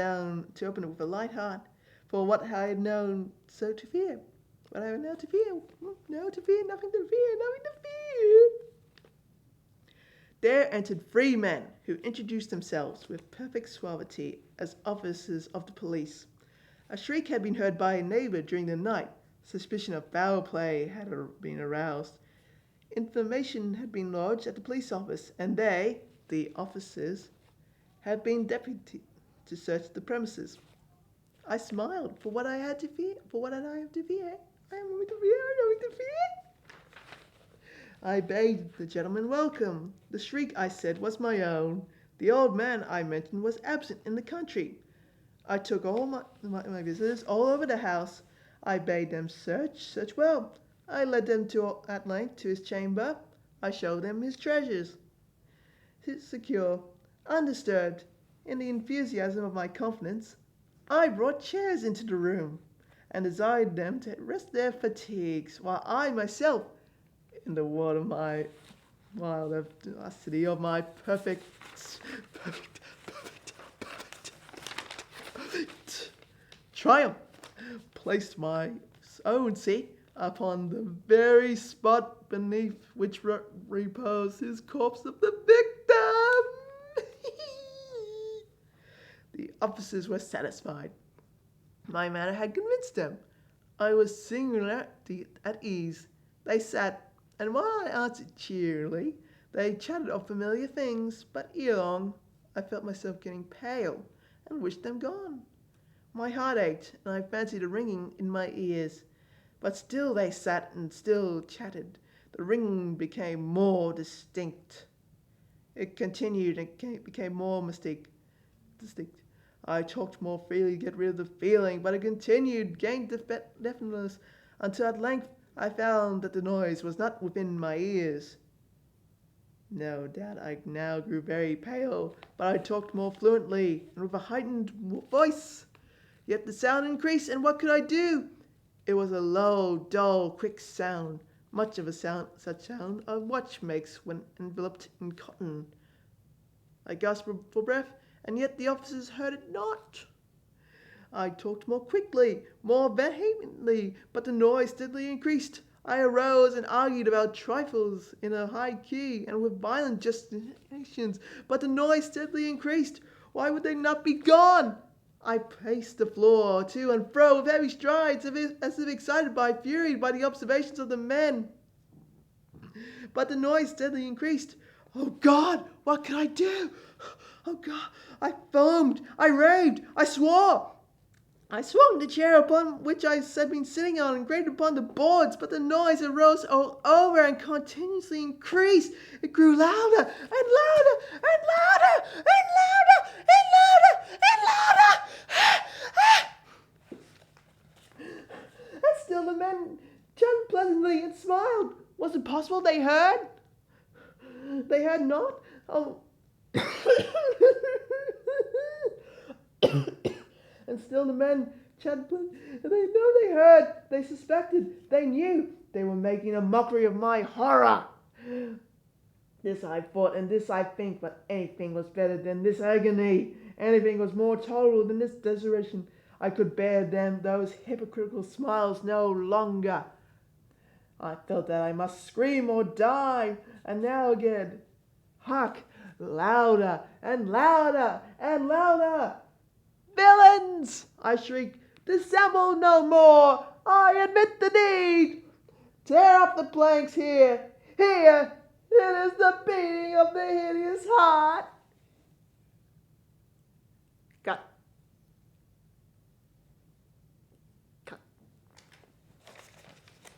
down to open it with a light heart, for what I had known so to fear. What I had now to fear. No to fear, nothing to fear, nothing to fear. There entered 3 men who introduced themselves with perfect suavity as officers of the police. A shriek had been heard by a neighbor during the night. Suspicion of foul play had been aroused. Information had been lodged at the police office, and they, the officers, had been deputed to search the premises. I smiled for what I had to fear. For what had I to fear? I am going to fear. I am going to fear. I bade the gentleman welcome. The shriek, I said, was my own. The old man I mentioned was absent in the country. I took all my visitors all over the house. I bade them search well. I led them at length to his chamber. I showed them his treasures. Secure, undisturbed, in the enthusiasm of my confidence, I brought chairs into the room and desired them to rest their fatigues, while I myself, in the wild audacity of my perfect triumph, placed my own seat upon the very spot beneath which reposed his corpse of the victim. The officers were satisfied. My manner had convinced them. I was singularly at ease. They sat, and while I answered cheerily, they chatted of familiar things, but ere long I felt myself getting pale and wished them gone. My heart ached, and I fancied a ringing in my ears. But still they sat and still chatted. The ringing became more distinct. It continued and became more distinct. I talked more freely to get rid of the feeling, but it continued, gained definiteness, until at length I found that the noise was not within my ears. No doubt I now grew very pale, but I talked more fluently and with a heightened voice. Yet the sound increased, and what could I do? It was a low, dull, quick sound, much of such sound a watch makes when enveloped in cotton. I gasped for breath, and yet the officers heard it not. I talked more quickly, more vehemently, but the noise steadily increased. I arose and argued about trifles in a high key and with violent gesticulations, but the noise steadily increased. Why would they not be gone? I paced the floor to and fro with heavy strides, as if excited by fury by the observations of the men. But the noise steadily increased. Oh God, what could I do? Oh God, I foamed, I raved, I swore. I swung the chair upon which I had been sitting on and grated upon the boards, but the noise arose all over and continuously increased. It grew louder and louder and louder and louder and louder and louder. And still the men chatted pleasantly and smiled. Was it possible they heard? They had not? Oh. And still the men chatted. They know they heard, they suspected, they knew. They were making a mockery of my horror. This I thought, and this I think, but anything was better than this agony. Anything was more tolerable than this desolation. I could bear those hypocritical smiles no longer. I felt that I must scream or die, and now again. Hark! Louder and louder and louder! Villains! I shrieked. Dissemble no more! I admit the deed! Tear up the planks here! Here! It is the beast!